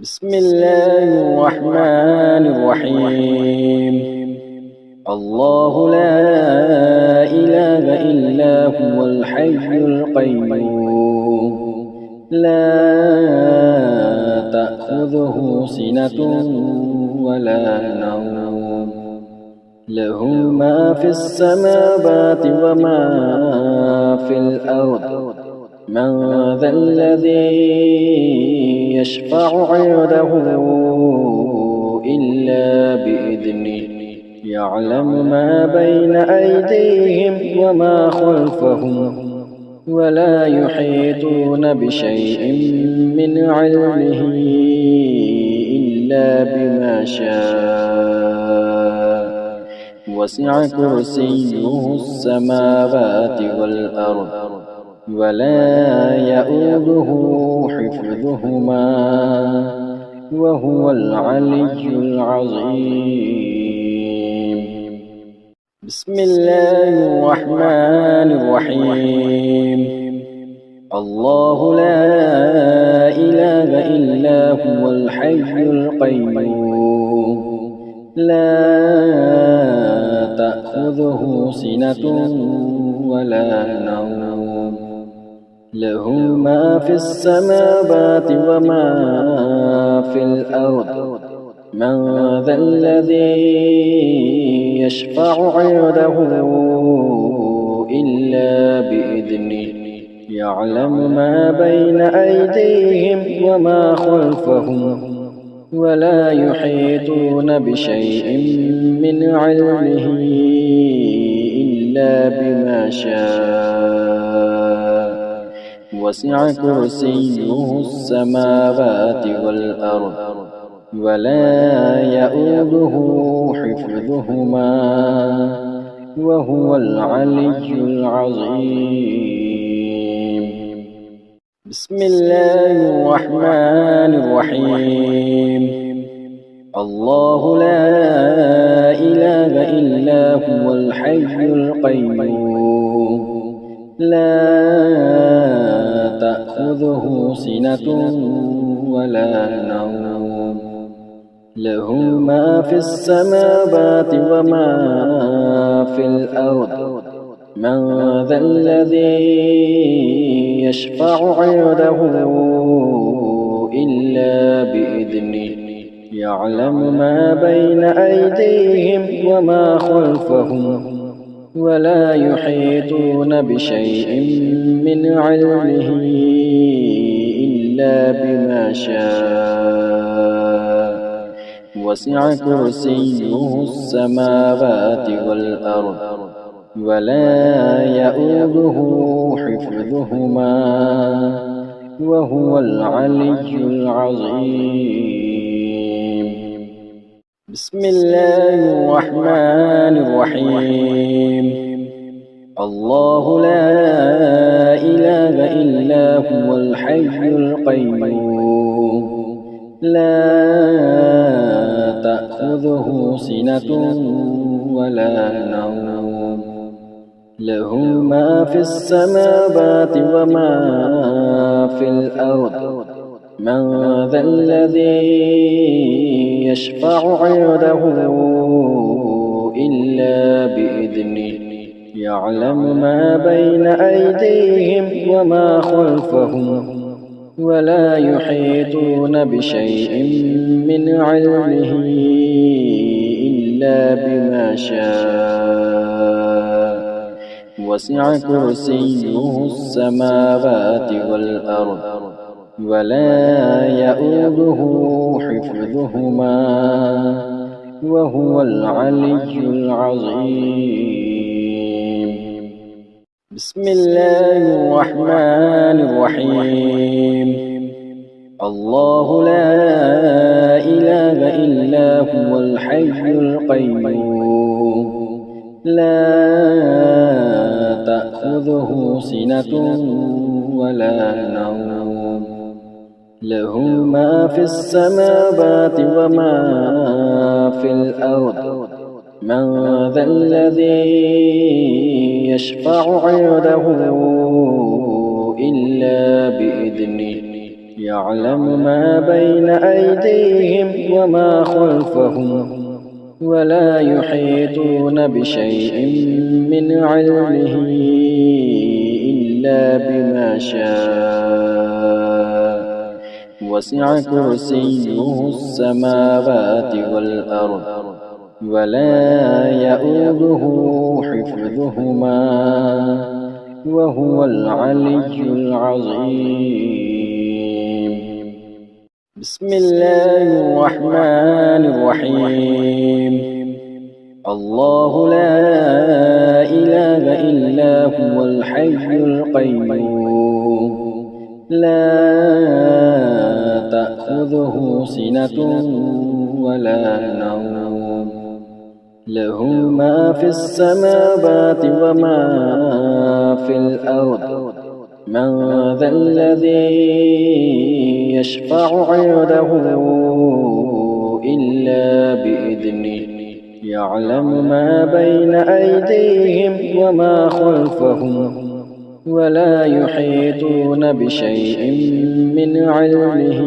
بسم الله الرحمن الرحيم. الله لا إله إلا هو الحي القيوم، لا تأخذه سنة ولا نوم، له ما في السماوات وما في الأرض. من ذا الذي يشفع عنده إلا بإذنه، يعلم ما بين أيديهم وما خلفهم، ولا يحيطون بشيء من علمه إلا بما شاء. وسع كرسيه السماوات والأرض، ولا يؤوده حفظهما، وهو العلي العظيم. بسم الله الرحمن الرحيم. الله لا إله إلا هو الحي القيوم، لا تأخذه سنة ولا نوم، له ما في السماوات وما في الأرض. من ذا الذي يشفع عنده إلا بإذنه، يعلم ما بين أيديهم وما خلفهم، ولا يحيطون بشيء من علمه إلا بما شاء. وسع كرسيه السماوات والأرض، ولا يؤوده حفظهما، وهو العلي العظيم. بسم الله الرحمن الرحيم. الله لا إله إلا هو الحي القيوم، لا تأخذه سنة ولا نوم، له ما في السماوات وما في الأرض. من ذا الذي يشفع عنده إلا بإذنه، يعلم ما بين أيديهم وما خلفهم، ولا يحيطون بشيء من علمه إلا بما شاء. وسع كرسيه السماوات والأرض، ولا يؤوده حفظهما، وهو العلي العظيم. بسم الله الرحمن الرحيم. الله لا إله إلا هو الحي القيوم، لا تأخذه سنة ولا نوم، له ما في السماوات وما في الأرض. من ذا الذي يشفع عنده إلا بإذنه، يعلم ما بين أيديهم وما خلفهم، ولا يحيطون بشيء من علمه إلا بما شاء. وسع كرسيه السماوات والأرض، ولا يؤوده حفظهما، وهو العلي العظيم. بسم الله الرحمن الرحيم. الله لا إله إلا هو الحي القيوم، لا تأخذه سنة ولا نوم، له ما في السماوات وما في الأرض. من ذا الذي يشفع عنده إلا بإذنه، يعلم ما بين أيديهم وما خلفهم ولا يحيطون بشيء من علمه إلا بما شاء وسع كرسيه السماوات والأرض ولا يئوده حفظهما وهو العلي العظيم. بسم الله الرحمن الرحيم. الله لا إله إلا هو الحي القيوم لا تأخذه سنة ولا نوم له ما في السماوات وما في الأرض من ذا الذي يشفع عنده إلا بإذنه يعلم ما بين أيديهم وما خلفهم ولا يحيطون بشيء من علمه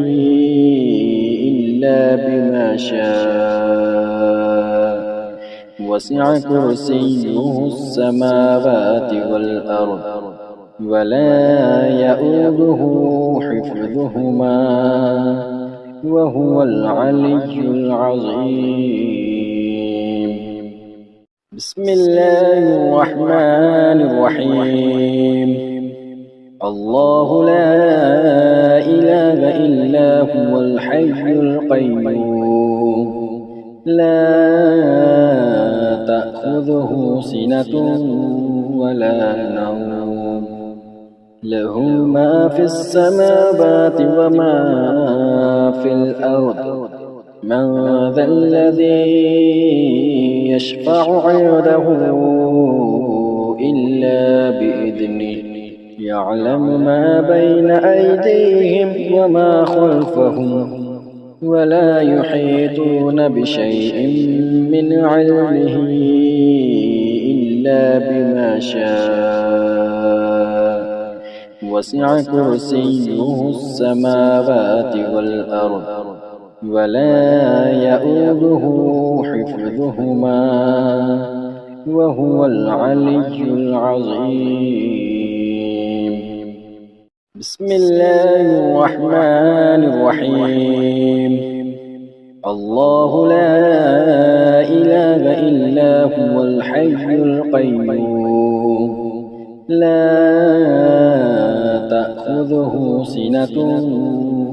إلا بما شاء وسع كرسيه السماوات والأرض ولا يئوده حفظهما وهو العلي العظيم. بسم الله الرحمن الرحيم. الله لا إله إلا هو الحي القيوم لا تأخذه سنة ولا نوم له ما في السماوات وما في الأرض من ذا الذي يشفع عنده إلا بإذنه يعلم ما بين أيديهم وما خلفهم ولا يحيطون بشيء من علمه إلا بما شاء وسع كرسيه السماوات والأرض ولا يئوده حفظهما وهو العلي العظيم. بسم الله الرحمن الرحيم. الله لا إله إلا هو الحي القيوم لا تأخذه سنة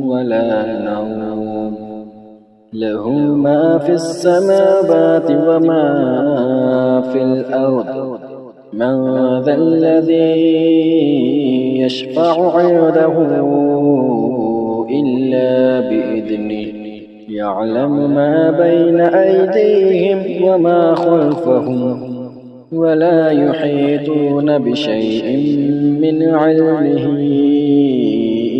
ولا نوم له ما في السماوات وما في الأرض من ذا الذي يشفع عنده إلا بإذنه يعلم ما بين أيديهم وما خلفهم ولا يحيطون بشيء من علمه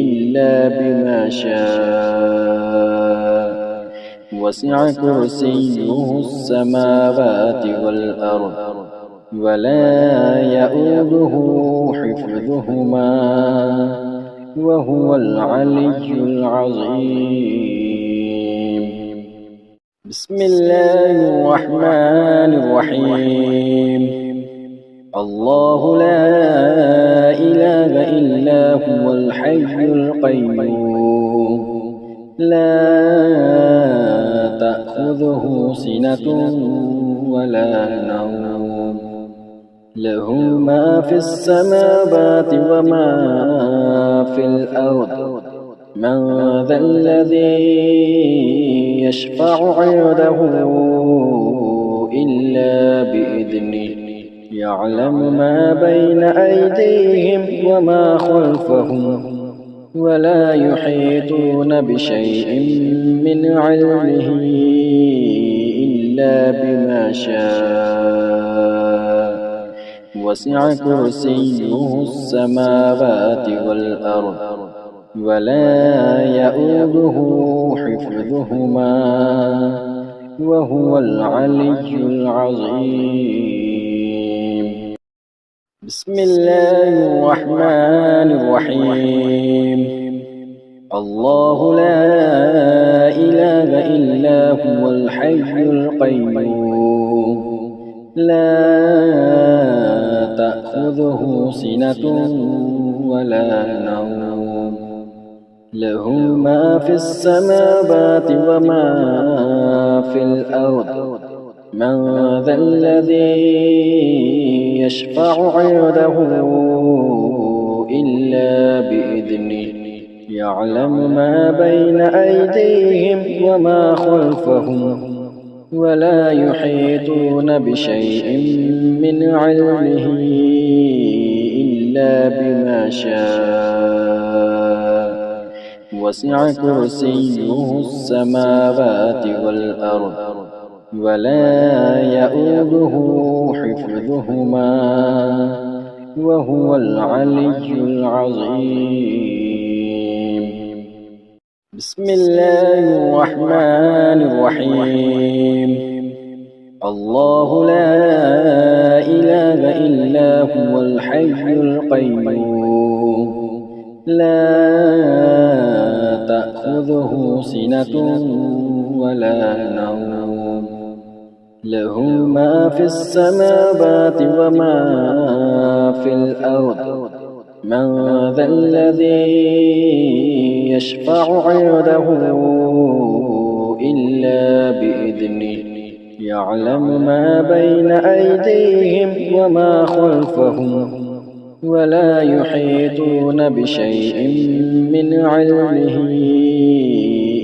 إلا بما شاء وسع كرسيه السماوات والأرض ولا يئوده حفظهما وهو العلي العظيم. بسم الله الرحمن الرحيم. الله لا إله إلا هو الحي القيوم لا تأخذه سنة ولا نوم له ما في السماوات وما في الأرض من ذا الذي يشفع عنده إلا بإذنه يعلم ما بين أيديهم وما خلفهم ولا يحيطون بشيء من علمه إلا بما شاء وسع كرسيه السماوات والأرض ولا يئوده حفظهما وهو العلي العظيم. بسم الله الرحمن الرحيم. الله لا إله إلا هو الحي القيوم لا تأخذه سنة ولا نوم له ما في السماوات وما في الأرض من ذا الذي يشفع عنده إلا بإذنه يعلم ما بين أيديهم وما خلفهم ولا يحيطون بشيء من علمه إلا بما شاء وسع كرسيه السماوات والأرض ولا يؤوده حفظهما وهو العلي العظيم. بسم الله الرحمن الرحيم. الله لا إله إلا هو الحي القيوم لا تأخذه سنة ولا نوم له ما في السماوات وما في الأرض من ذا الذي يشفع عنده إلا بإذنه يعلم ما بين أيديهم وما خلفهم ولا يحيطون بشيء من علمه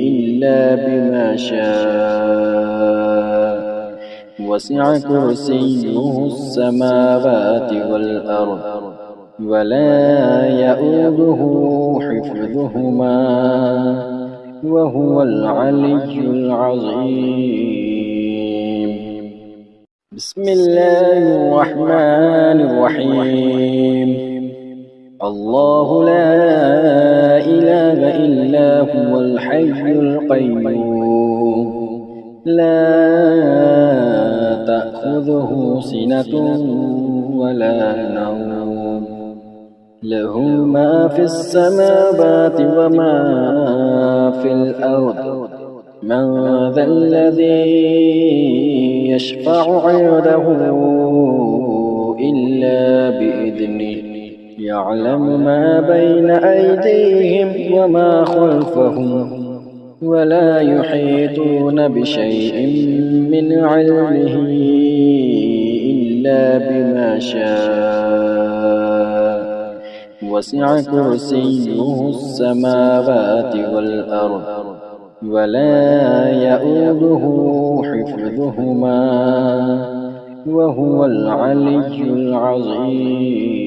إلا بما شاء وسع كرسيه السماوات والأرض ولا يؤوده حفظهما وهو العلي العظيم. بسم الله الرحمن الرحيم. الله لا إله إلا هو الحي القيوم لا تأخذه سنة ولا نوم له ما في السماوات وما في الأرض من ذا الذي يشفع عنده إلا بإذنه يعلم ما بين أيديهم وما خلفهم ولا يحيطون بشيء من علمه إلا بما شاء وسع كرسيه السماوات والأرض ولا يؤوده حفظهما وهو العلي العظيم.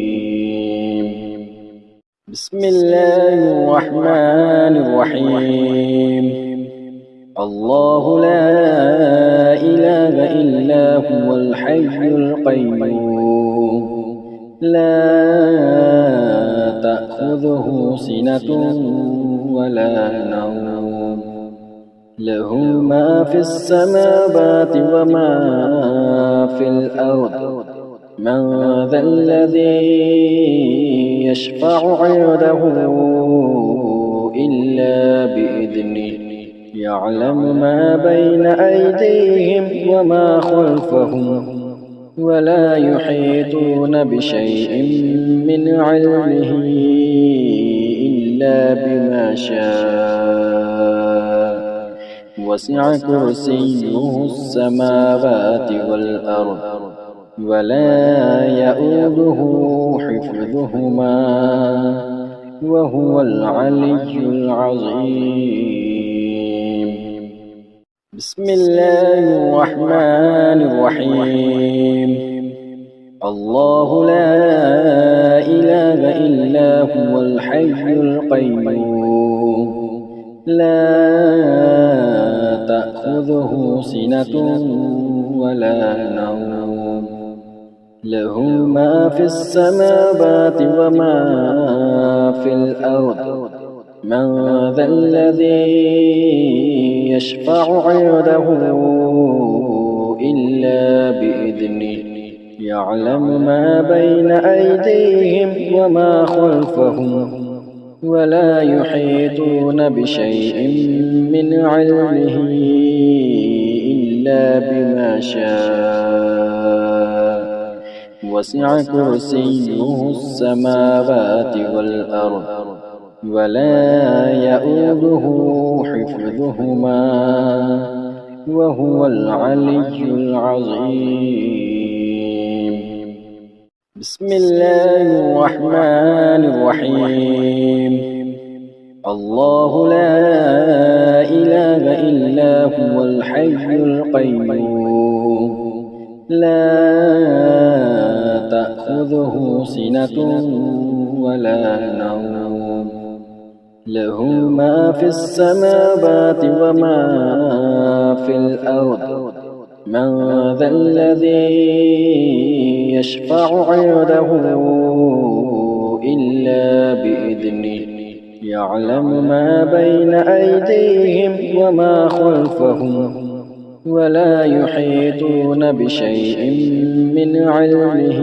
بسم الله الرحمن الرحيم. الله لا إله إلا هو الحي القيوم لا تأخذه سنة ولا نوم له ما في السماوات وما في الأرض من ذا الذي يشفع عنده إلا بإذنه يعلم ما بين أيديهم وما خلفهم ولا يحيطون بشيء من علمه إلا بما شاء وسع كرسيه السماوات والأرض ولا يؤوده حفظهما وهو العلي العظيم. بسم الله الرحمن الرحيم. الله لا إله إلا هو الحي القيوم لا تأخذه سنة ولا نوم له ما في السماوات وما في الأرض من ذا الذي يشفع عنده إلا بإذنه يعلم ما بين أيديهم وما خلفهم ولا يحيطون بشيء من علمه إلا بما شاء وسع كرسيه السماوات والأرض ولا يئوده حفظهما وهو العلي العظيم. بسم الله الرحمن الرحيم. الله لا إله إلا هو الحي القيوم لا تأخذه سنة ولا نوم له ما في السماوات وما في الأرض من ذا الذي يشفع عنده إلا بإذنه يعلم ما بين أيديهم وما خلفهم ولا يحيطون بشيء من علمه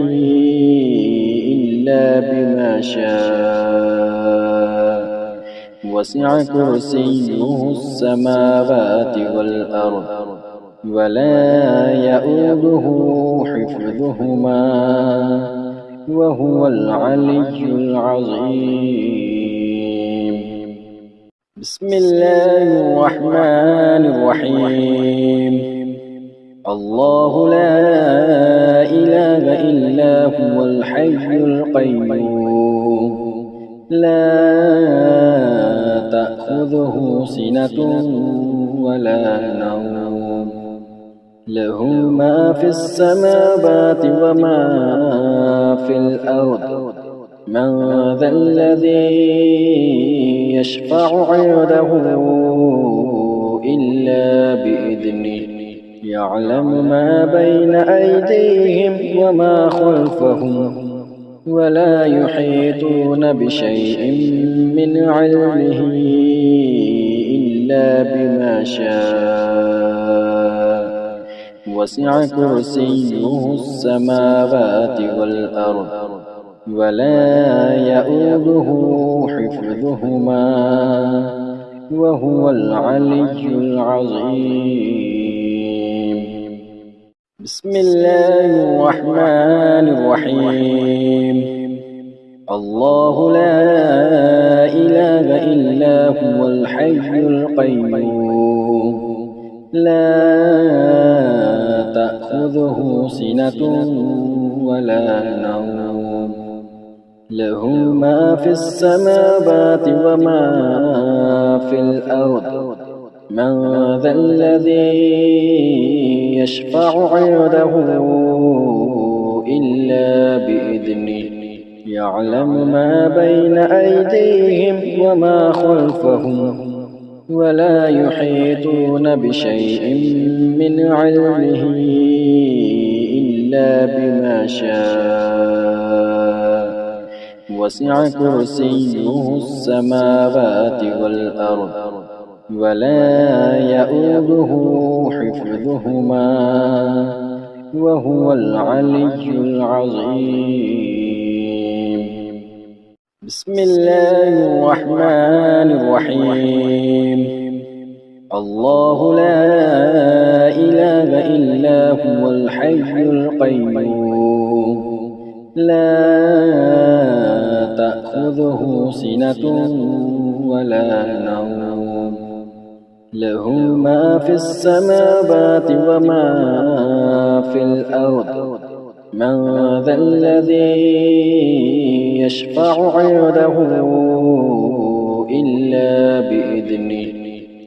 إلا بما شاء وسع كرسيه السماوات والأرض ولا يئوده حفظهما وهو العلي العظيم. بسم الله الرحمن الرحيم. الله لا إله إلا هو الحي القيوم لا تأخذه سنة ولا نوم له ما في السماوات وما في الأرض من ذا الذي يشفع عنده إلا بإذنه يعلم ما بين أيديهم وما خلفهم ولا يحيطون بشيء من علمه إلا بما شاء وسع كرسيه السماوات والأرض ولا يئوده حفظهما وهو العلي العظيم. بسم الله الرحمن الرحيم. الله لا إله إلا هو الحي القيوم لا تأخذه سنة ولا نوم له ما في السماوات وما في الأرض من ذا الذي يشفع عنده إلا بإذنه يعلم ما بين أيديهم وما خلفهم ولا يحيطون بشيء من علمه إلا بما شاء وسع كرسيه السماوات والأرض ولا يئوده حفظهما وهو العلي العظيم. بسم الله الرحمن الرحيم. الله لا إله إلا هو الحي القيوم لا تأخذه سنة ولا نوم له ما في السماوات وما في الأرض من ذا الذي يشفع عنده إلا بإذنه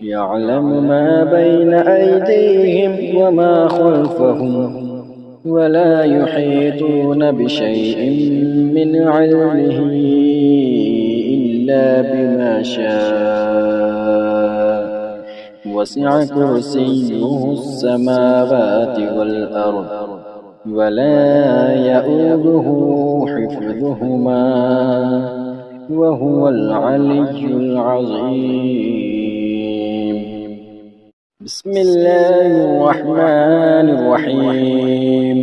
يعلم ما بين أيديهم وما خلفهم ولا يحيطون بشيء من علمه إلا بما شاء وسع كرسيه السماوات والأرض ولا يئوده حفظهما وهو العلي العظيم. بسم الله الرحمن الرحيم.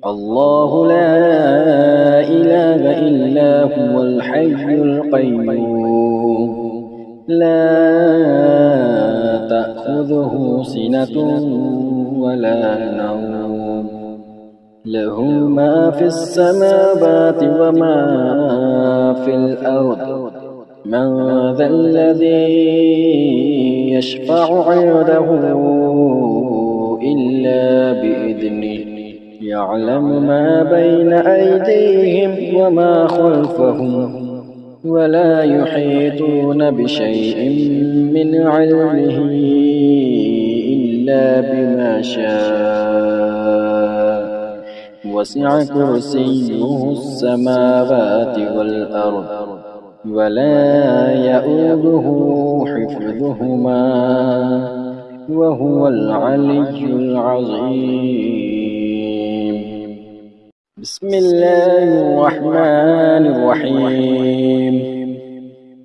الله لا إله إلا هو الحي القيوم لا تأخذه سنة ولا نوم له ما في السماوات وما في الأرض من ذا الذي يشفع عنده إلا بإذنه يعلم ما بين أيديهم وما خلفهم ولا يحيطون بشيء من علمه إلا بما شاء وسع كرسيه السماوات والأرض ولا يؤوده حفظهما وهو العلي العظيم بسم الله الرحمن الرحيم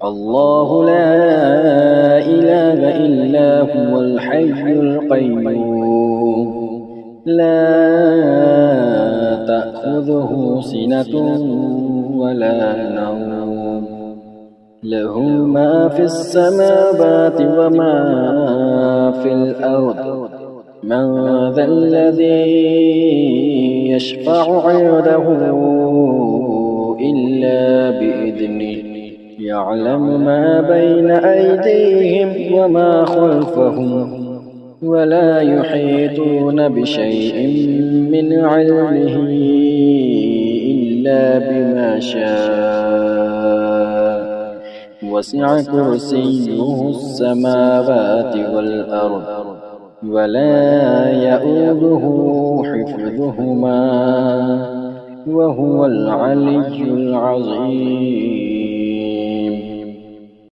الله لا إله إلا هو الحي القيوم لا تأخذه سنة ولا نوم له ما في السماوات وما في الأرض من ذا الذي يشفع عنده إلا بإذنه يعلم ما بين أيديهم وما خلفهم ولا يحيطون بشيء من علمه إلا بما شاء وسع كرسيه السماوات والأرض ولا يؤوده حفظهما وهو العلي العظيم